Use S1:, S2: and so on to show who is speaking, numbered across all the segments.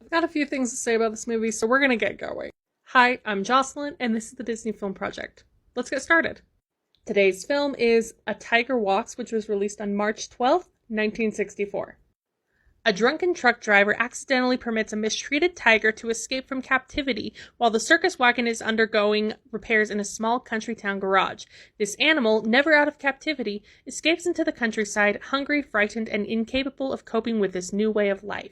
S1: I've got a few things to say about this movie, so we're gonna get going. Hi, I'm Jocelyn, and this is the Disney Film Project. Let's get started. Today's film is A Tiger Walks, which was released on March 12th, 1964. A drunken truck driver accidentally permits a mistreated tiger to escape from captivity while the circus wagon is undergoing repairs in a small country town garage. This animal, never out of captivity, escapes into the countryside, hungry, frightened, and incapable of coping with this new way of life.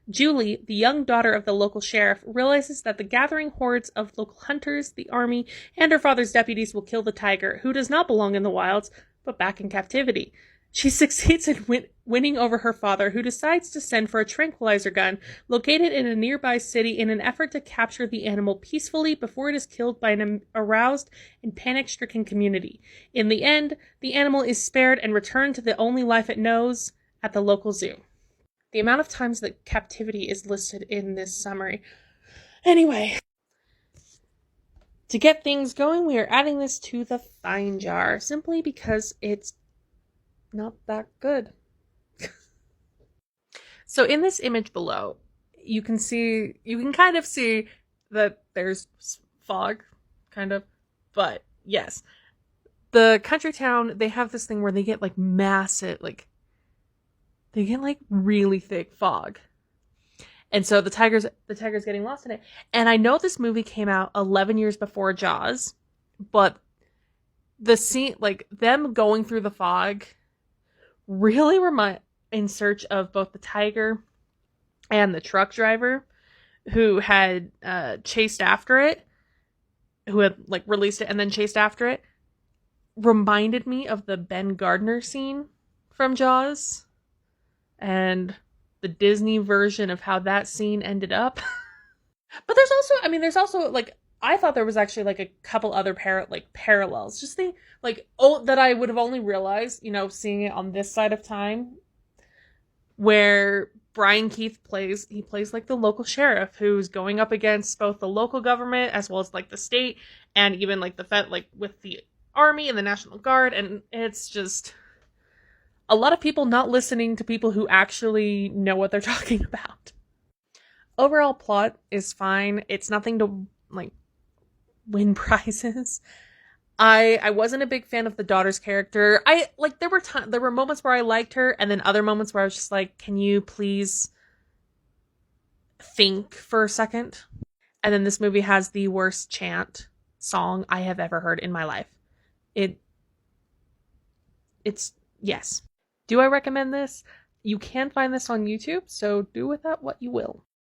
S1: Julie, the young daughter of the local sheriff, realizes that the gathering hordes of local hunters, the army, and her father's deputies will kill the tiger, who does not belong in the wilds, but back in captivity. She succeeds in winning over her father, who decides to send for a tranquilizer gun located in a nearby city in an effort to capture the animal peacefully before it is killed by an aroused and panic-stricken community. In the end, the animal is spared and returned to the only life it knows at the local zoo. The amount of times that captivity is listed in this summary. Anyway, to get things going, we are adding this to the fine jar, simply because it's not that good. So in this image below, you can kind of see that there's fog, kind of, but yes. The country town, they have this thing where they get like massive, they get like really thick fog. And so the tiger's getting lost in it. And I know this movie came out 11 years before Jaws, but the scene, like them going through the fog, really in search of both the tiger and the truck driver who had chased after it, who had like released it and then chased after it, reminded me of the Ben Gardner scene from Jaws and the Disney version of how that scene ended up. But there's also like, I thought there was actually like a couple other parallels. Just that I would have only realized, seeing it on this side of time, where Brian Keith plays like the local sheriff who's going up against both the local government as well as like the state and even like the Fed, like with the army and the National Guard, and it's just a lot of people not listening to people who actually know what they're talking about. Overall plot is fine. It's nothing to like win prizes. I wasn't a big fan of the daughter's character. There were moments where I liked her, and then other moments where I was just like, can you please think for a second? And then this movie has the worst chant song I have ever heard in my life. It's yes. Do I recommend this? You can find this on YouTube, so do with that what you will.